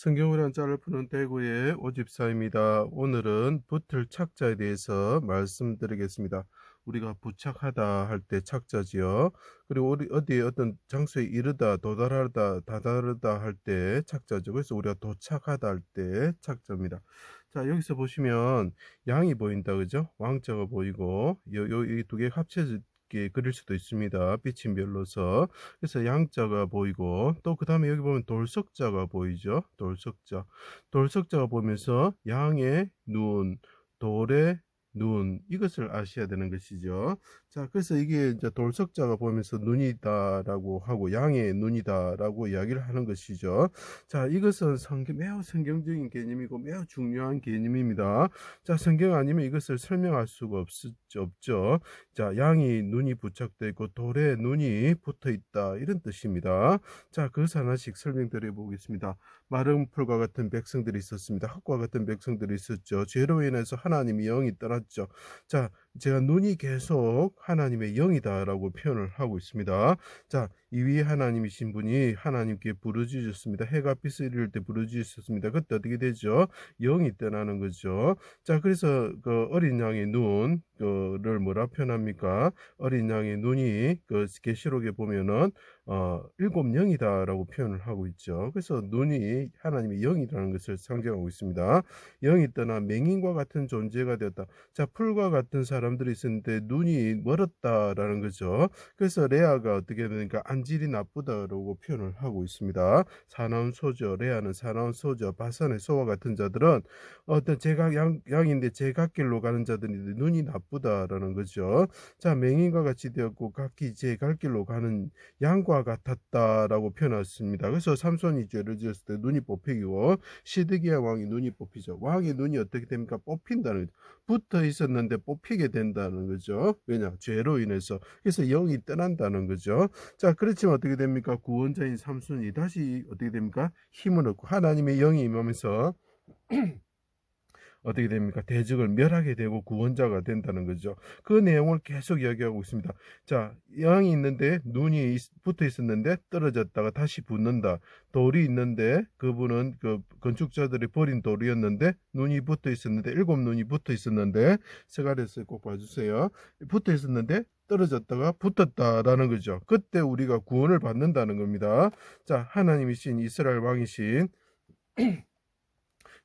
성경을 한자를 푸는 대구의 오집사입니다. 오늘은 붙을 착자에 대해서 말씀드리겠습니다. 우리가 부착하다 할 때 착자지요. 그리고 우리 어디에 어떤 장소에 이르다, 도달하다, 다다르다 할 때 착자죠. 그래서 우리가 도착하다 할 때 착자입니다. 자, 여기서 보시면 양이 보인다, 그죠? 왕자가 보이고, 이 두 개 합쳐서 그릴 수도 있습니다. 비침별로서. 그래서 양자가 보이고, 또 그 다음에 여기 보면 돌석자가 보이죠. 돌석자가 보면서 양의 눈, 돌의 눈, 이것을 아셔야 되는 것이죠. 자, 그래서 이게 이제 돌석자가 보면서 눈이다라고 하고 양의 눈이다라고 이야기를 하는 것이죠. 자, 이것은 매우 성경적인 개념이고 매우 중요한 개념입니다. 자, 성경 아니면 이것을 설명할 수가 없죠. 자, 양이 눈이 부착되어 있고 돌에 눈이 붙어 있다, 이런 뜻입니다. 자, 그것을 하나씩 설명드려 보겠습니다. 마른 풀과 같은 백성들이 있었습니다. 흙과 같은 백성들이 있었죠. 죄로 인해서 하나님의 영이 떠났죠. 자, 제가 눈이 계속 하나님의 영이다라고 표현을 하고 있습니다. 자, 이 위에 하나님이신 분이 하나님께 부르짖었습니다. 해가 빛을 잃을 때 부르짖었습니다. 그때 어떻게 되죠? 영이 떠나는 거죠. 자, 그래서 그 어린 양의 눈을 뭐라 표현합니까? 어린 양의 눈이 그 계시록에 보면은 일곱 영이다라고 표현을 하고 있죠. 그래서 눈이 하나님의 영이라는 것을 상징하고 있습니다. 영이 떠나 맹인과 같은 존재가 되었다. 자, 풀과 같은 사람들이 있었는데 눈이 멀었다라는 거죠. 그래서 레아가 어떻게 되니까 안질이 나쁘다라고 표현을 하고 있습니다. 사나운 소저, 레아는 사나운 소저, 바산의 소와 같은 자들은 어떤 양인데 제각길로 가는 자들인데 눈이 나쁘다라는 거죠. 자, 맹인과 같이 되었고 각기 제 갈 길로 가는 양과 같았다라고 표현했습니다. 그래서 삼손이 죄를 지었을 때 눈이 뽑히고 시드기야 왕이 눈이 뽑히죠. 왕의 눈이 어떻게 됩니까? 뽑힌다는 거죠. 붙어 있었는데 뽑히게 된다는 거죠. 왜냐? 죄로 인해서. 그래서 영이 떠난다는 거죠. 자, 그렇지만 어떻게 됩니까? 구원자인 삼손이 다시 어떻게 됩니까? 힘을 얻고 하나님의 영이 임하면서 어떻게 됩니까? 대적을 멸하게 되고 구원자가 된다는 거죠. 그 내용을 계속 이야기하고 있습니다. 자, 양이 있는데 눈이 붙어 있었는데 떨어졌다가 다시 붙는다. 돌이 있는데 그분은 그 건축자들이 버린 돌이었는데 눈이 붙어 있었는데 일곱 눈이 붙어 있었는데 세가랴서 꼭 봐주세요. 붙어 있었는데 떨어졌다가 붙었다라는 거죠. 그때 우리가 구원을 받는다는 겁니다. 자, 하나님이신 이스라엘 왕이신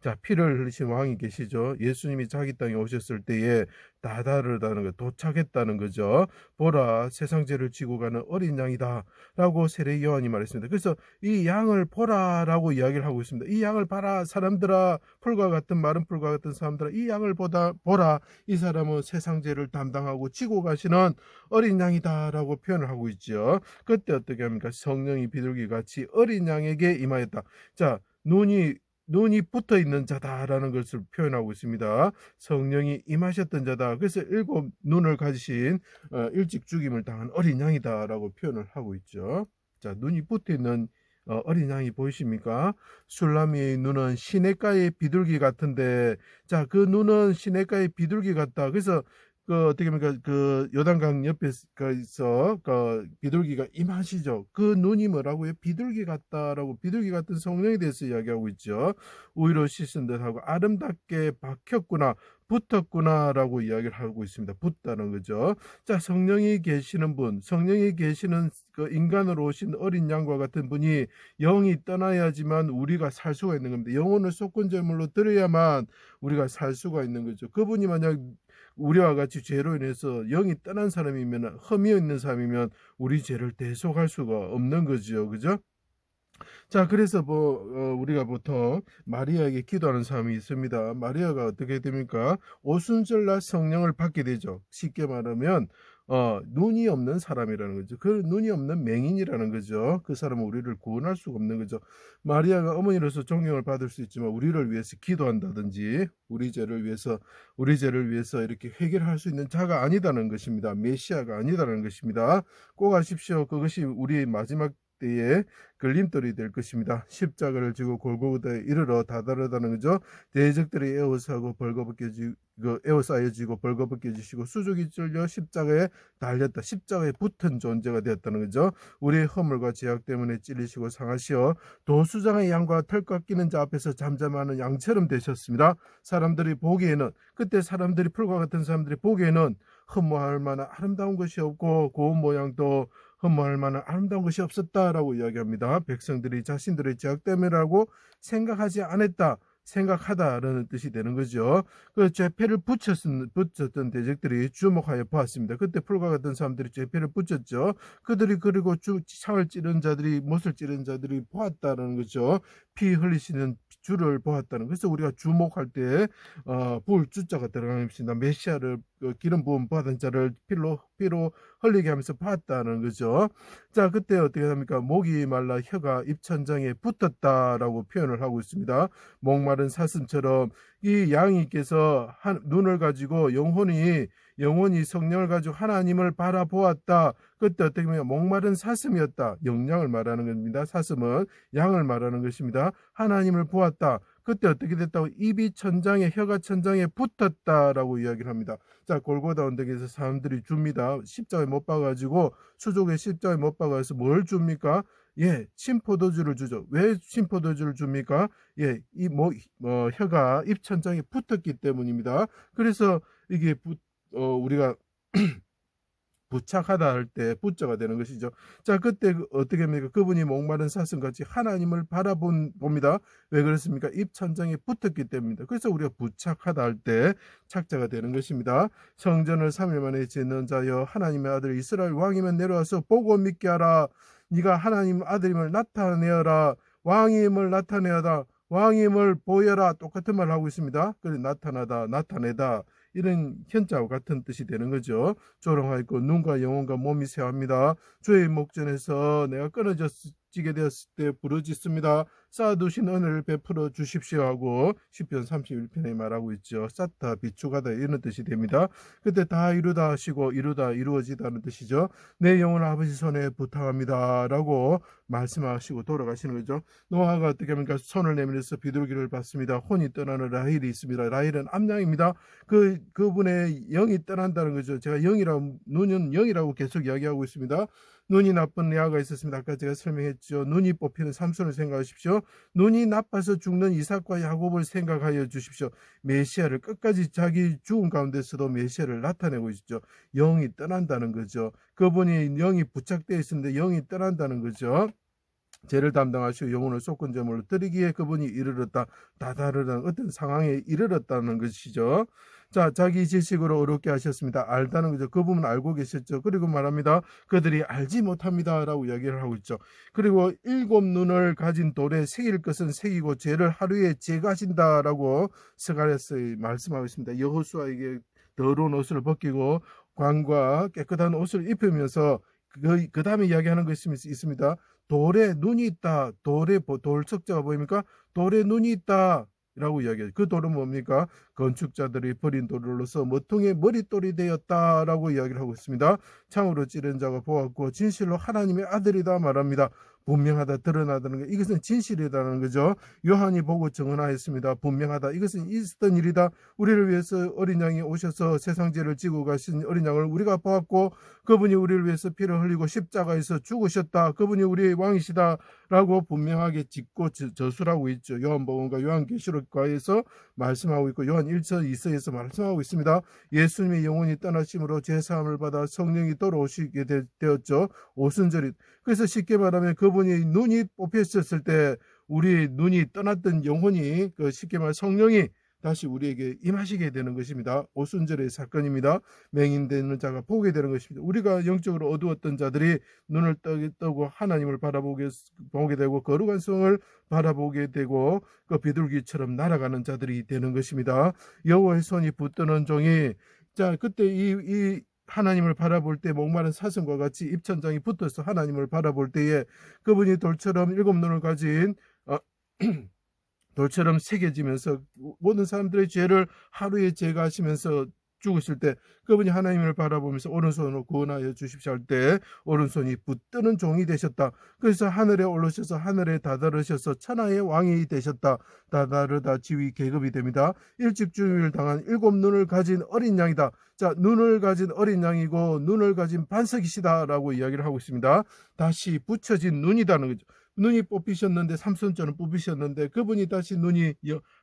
자, 피를 흘리신 왕이 계시죠. 예수님이 자기 땅에 오셨을 때에 다다르다는 거, 도착했다는 거죠. 보라, 세상 죄를 지고 가는 어린 양이다 라고 세례 요한이 말했습니다. 그래서 이 양을 보라 라고 이야기를 하고 있습니다. 이 양을 봐라, 사람들아, 풀과 같은 마른 풀과 같은 사람들아, 이 양을 보라. 이 사람은 세상 죄를 담당하고 지고 가시는 어린 양이다 라고 표현을 하고 있죠. 그때 어떻게 합니까? 성령이 비둘기같이 어린 양에게 임하였다. 자, 눈이 붙어 있는 자다라는 것을 표현하고 있습니다. 성령이 임하셨던 자다. 그래서 일곱 눈을 가지신 일찍 죽임을 당한 어린 양이다라고 표현을 하고 있죠. 자, 눈이 붙어 있는 어린 양이 보이십니까? 술라미의 눈은 시냇가의 비둘기 같은데, 자, 그 눈은 시냇가의 비둘기 같다. 그래서 그 어떻게 합니까? 그 요단강 옆에서 그 비둘기가 임하시죠. 그 눈이 뭐라고요? 비둘기 같다라고, 비둘기 같은 성령에 대해서 이야기하고 있죠. 우위로 씻은 듯하고 아름답게 박혔구나, 붙었구나라고 이야기를 하고 있습니다. 붙다는 거죠. 자, 성령이 계시는 분, 성령이 계시는 그 인간으로 오신 어린 양과 같은 분이 영이 떠나야지만 우리가 살 수가 있는 겁니다. 영혼을 속건제물로 드려야만 우리가 살 수가 있는 거죠. 그분이 만약 우리와 같이 죄로 인해서 영이 떠난 사람이면, 흠이 있는 사람이면 우리 죄를 대속할 수가 없는 거죠. 그죠? 자, 그래서 우리가 보통 마리아에게 기도하는 사람이 있습니다. 마리아가 어떻게 됩니까? 오순절날 성령을 받게 되죠. 쉽게 말하면 눈이 없는 사람이라는 거죠. 그 눈이 없는 맹인이라는 거죠. 그 사람은 우리를 구원할 수가 없는 거죠. 마리아가 어머니로서 존경을 받을 수 있지만 우리를 위해서 기도한다든지 우리 죄를 위해서 이렇게 해결할 수 있는 자가 아니다는 것입니다. 메시아가 아니다는 것입니다. 꼭 아십시오. 그것이 우리의 마지막 때에 걸림돌이 될 것입니다. 십자가를 지고 골고다에 이르러 다다르다는 거죠. 대적들이 에워싸여지고 벌거벗겨지시고 수족이 찔려 십자가에 달렸다. 십자가에 붙은 존재가 되었다는 거죠. 우리의 허물과 죄악 때문에 찔리시고 상하시어 도수장의 양과 털 깎이는 자 앞에서 잠잠하는 양처럼 되셨습니다. 사람들이 보기에는, 그때 사람들이, 풀과 같은 사람들이 보기에는 흠모할 만한 아름다운 것이 없고 고운 모양도 흠모할 만한 아름다운 것이 없었다라고 이야기합니다. 백성들이 자신들의 죄악 때문이라고 생각하지 않았다, 생각하다라는 뜻이 되는 거죠. 그 죄패를 붙였던 대적들이 주목하여 보았습니다. 그때 풀과 같은 사람들이 죄패를 붙였죠. 그들이, 그리고 창을 찌른 자들이, 못을 찌른 자들이 보았다는 거죠. 피 흘리시는 주를 보았다는. 그래서 우리가 주목할 때 부을 주자가 들어가는 것입니다. 메시아를, 기름 부음 받은 자를 피로 흘리게 하면서 봤다는 거죠. 자, 그때 어떻게 합니까? 목이 말라 혀가 입천장에 붙었다라고 표현을 하고 있습니다. 목마른 사슴처럼 이 양이께서 눈을 가지고 영혼이 성령을 가지고 하나님을 바라보았다. 그때 어떻게 보면 목마른 사슴이었다. 영양을 말하는 겁니다. 사슴은 양을 말하는 것입니다. 하나님을 보았다. 그때 어떻게 됐다고? 입이 천장에, 혀가 천장에 붙었다라고 이야기를 합니다. 자, 골고다 언덕에서 사람들이 줍니다. 십자가에 못 박아가지고, 수족의 십자가에 못 박아서 뭘 줍니까? 예, 침포도주를 주죠. 왜 침포도주를 줍니까? 예, 혀가 입천장에 붙었기 때문입니다. 그래서 이게 우리가 부착하다 할 때 부자가 되는 것이죠. 자, 그때 어떻게 합니까? 그분이 목마른 사슴같이 하나님을 바라봅니다. 왜 그렇습니까? 입천장에 붙었기 때문입니다. 그래서 우리가 부착하다 할 때 착자가 되는 것입니다. 성전을 3일 만에 짓는 자여, 하나님의 아들 이스라엘 왕이면 내려와서 보고 믿게 하라. 네가 하나님 아들임을 나타내어라. 왕임을 나타내어라. 왕임을 보여라. 똑같은 말을 하고 있습니다. 그래, 나타나다, 나타내다, 이런 현자와 같은 뜻이 되는 거죠. 조롱하였고 눈과 영혼과 몸이 쇠합니다. 주의 목전에서 내가 끊어지게 되었을 때 부르짖습니다. 쌓아두신 은혜를 베풀어 주십시오 하고 시편 31편에 말하고 있죠. 쌓다, 비축하다, 이런 뜻이 됩니다. 그때 다 이루다 하시고 이루다, 이루어지다는 뜻이죠. 내 영혼을 아버지 손에 부탁합니다 라고 말씀하시고 돌아가시는 거죠. 노아가 어떻게 합니까? 손을 내밀어서 비둘기를 봤습니다. 혼이 떠나는 라헬이 있습니다. 라헬은 암양입니다. 그분의 영이 떠난다는 거죠. 제가 눈은 영이라고 계속 이야기하고 있습니다. 눈이 나쁜 레아가 있었습니다. 아까 제가 설명했죠. 눈이 뽑히는 삼손을 생각하십시오. 눈이 나빠서 죽는 이삭과 야곱을 생각하여 주십시오. 메시아를 끝까지 자기 죽음 가운데서도 메시아를 나타내고 있죠. 영이 떠난다는 거죠. 그분이 영이 부착되어 있었는데 영이 떠난다는 거죠. 죄를 담당하시고 영혼을 속건제물로 드리기에 그분이 이르렀다. 다다르는 어떤 상황에 이르렀다는 것이죠. 자, 자기 지식으로 어렵게 하셨습니다. 알다는 거죠. 그 부분 알고 계셨죠. 그리고 말합니다. 그들이 알지 못합니다 라고 이야기를 하고 있죠. 그리고 7 눈을 가진 돌에 새길 것은 새기고 죄를 하루에 제거하신다 라고 스가랴서 말씀하고 있습니다. 여호수아에게 더러운 옷을 벗기고 광과 깨끗한 옷을 입히면서 그 다음에 이야기하는 것이 있습니다. 돌에 눈이 있다. 돌 석자가 보입니까? 돌에 눈이 있다 라고 이야기해요. 그 돌은 뭡니까? 건축자들이 버린 돌로서 머통의 머릿돌이 되었다라고 이야기를 하고 있습니다. 창으로 찌른 자가 보았고 진실로 하나님의 아들이다 말합니다. 분명하다, 드러나다는 것, 이것은 진실이라는 거죠. 요한이 보고 증언하였습니다. 분명하다, 이것은 있었던 일이다. 우리를 위해서 어린 양이 오셔서 세상 죄를 지고 가신 어린 양을 우리가 보았고 그분이 우리를 위해서 피를 흘리고 십자가에서 죽으셨다. 그분이 우리의 왕이시다 라고 분명하게 짓고 저술하고 있죠. 요한복음과 요한계시록과에서 말씀하고 있고 요한 1서 2서에서 말씀하고 있습니다. 예수님의 영혼이 떠나심으로 죄사함을 받아 성령이 돌아오시게 되었죠. 오순절이. 그래서 쉽게 말하면 그분이 눈이 뽑혔을 때 우리 눈이 떠났던 영혼이, 쉽게 말해 성령이 다시 우리에게 임하시게 되는 것입니다. 오순절의 사건입니다. 맹인되는 자가 보게 되는 것입니다. 우리가 영적으로 어두웠던 자들이 눈을 뜨고 하나님을 바라보게 되고 거룩한 성을 바라보게 되고 그 비둘기처럼 날아가는 자들이 되는 것입니다. 여호와의 손이 붙드는 종이, 자, 그때 이 하나님을 바라볼 때 목마른 사슴과 같이 입천장이 붙어서 하나님을 바라볼 때에 그분이 돌처럼 7 눈을 가진 돌처럼 새겨지면서 모든 사람들의 죄를 하루에 제거하시면서 죽으실 때 그분이 하나님을 바라보면서 오른손으로 구원하여 주십시오 할 때 오른손이 붙드는 종이 되셨다. 그래서 하늘에 올라오셔서 하늘에 다다르셔서 천하의 왕이 되셨다. 다다르다 지위 계급이 됩니다. 일찍 죽임을 당한 7눈을 가진 어린 양이다. 자, 눈을 가진 어린 양이고 눈을 가진 반석이시다라고 이야기를 하고 있습니다. 다시 붙여진 눈이다는 거죠. 눈이 뽑히셨는데 삼손처럼 뽑히셨는데 그분이 다시 눈이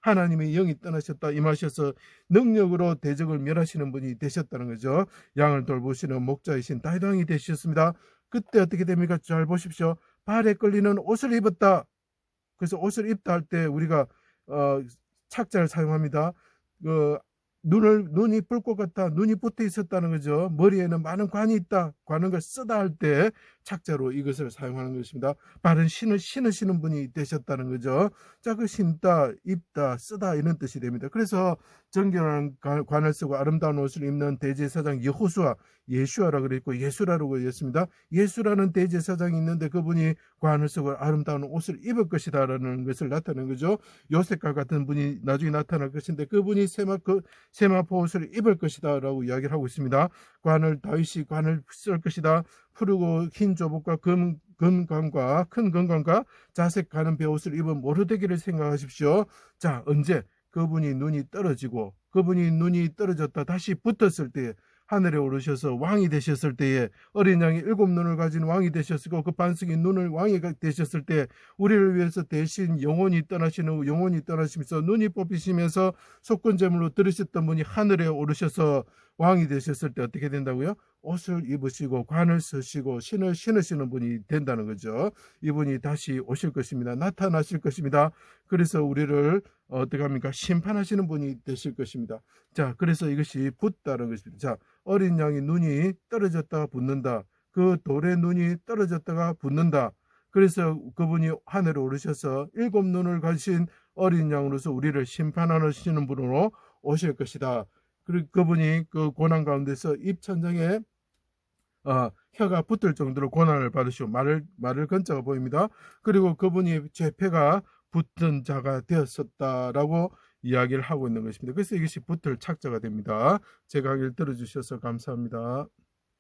하나님의 영이 떠나셨다 임하셔서 능력으로 대적을 멸하시는 분이 되셨다는 거죠. 양을 돌보시는 목자이신 다윗 왕이 되셨습니다. 그때 어떻게 됩니까? 잘 보십시오. 발에 끌리는 옷을 입었다. 그래서 옷을 입다 할 때 우리가 착자를 사용합니다. 눈이 붉고 같다. 눈이 붙어 있었다는 거죠. 머리에는 많은 관이 있다. 관은 걸 쓰다 할 때 착자로 이것을 사용하는 것입니다. 바른 신을 신으시는 분이 되셨다는 거죠. 자, 그 신다, 입다, 쓰다 이런 뜻이 됩니다. 그래서 정결한 관을 쓰고 아름다운 옷을 입는 대제사장 여호수아, 예수아라 그랬고 예수라고 했습니다. 예수라는 대제사장이 있는데 그분이 관을 쓰고 아름다운 옷을 입을 것이다라는 것을 나타내는 거죠. 요셉과 같은 분이 나중에 나타날 것인데 그분이 세마포 옷을 입을 것이다라고 이야기를 하고 있습니다. 다윗이 관을 쓸 것이다. 푸르고 흰 조복과 금관과 큰 건관과 자색 가는 베옷을 입은 모르드기를 생각하십시오. 자, 언제 그분이 눈이 떨어졌다 다시 붙었을 때 하늘에 오르셔서 왕이 되셨을 때에 어린 양이 7눈을 가진 왕이 되셨고 그 반석이 눈을 왕이 되셨을 때 우리를 위해서 대신 영원히 떠나시면서 눈이 뽑히시면서 속건제물로 들으셨던 분이 하늘에 오르셔서 왕이 되셨을 때 어떻게 된다고요? 옷을 입으시고 관을 쓰시고 신을 신으시는 분이 된다는 거죠. 이분이 다시 오실 것입니다. 나타나실 것입니다. 그래서 우리를 어떻게 합니까? 심판하시는 분이 되실 것입니다. 자, 그래서 이것이 붙다는 것입니다. 자, 어린 양이 눈이 떨어졌다가 붙는다. 그 돌의 눈이 떨어졌다가 붙는다. 그래서 그분이 하늘에 오르셔서 7눈을 가진 어린 양으로서 우리를 심판하시는 분으로 오실 것이다. 그리고 그분이 그 고난 가운데서 입천장에 혀가 붙을 정도로 고난을 받으시고 말을 건자가 보입니다. 그리고 그분이 죄패가 붙은 자가 되었었다라고 이야기를 하고 있는 것입니다. 그래서 이것이 붙을 착자가 됩니다. 제 강의를 들어주셔서 감사합니다.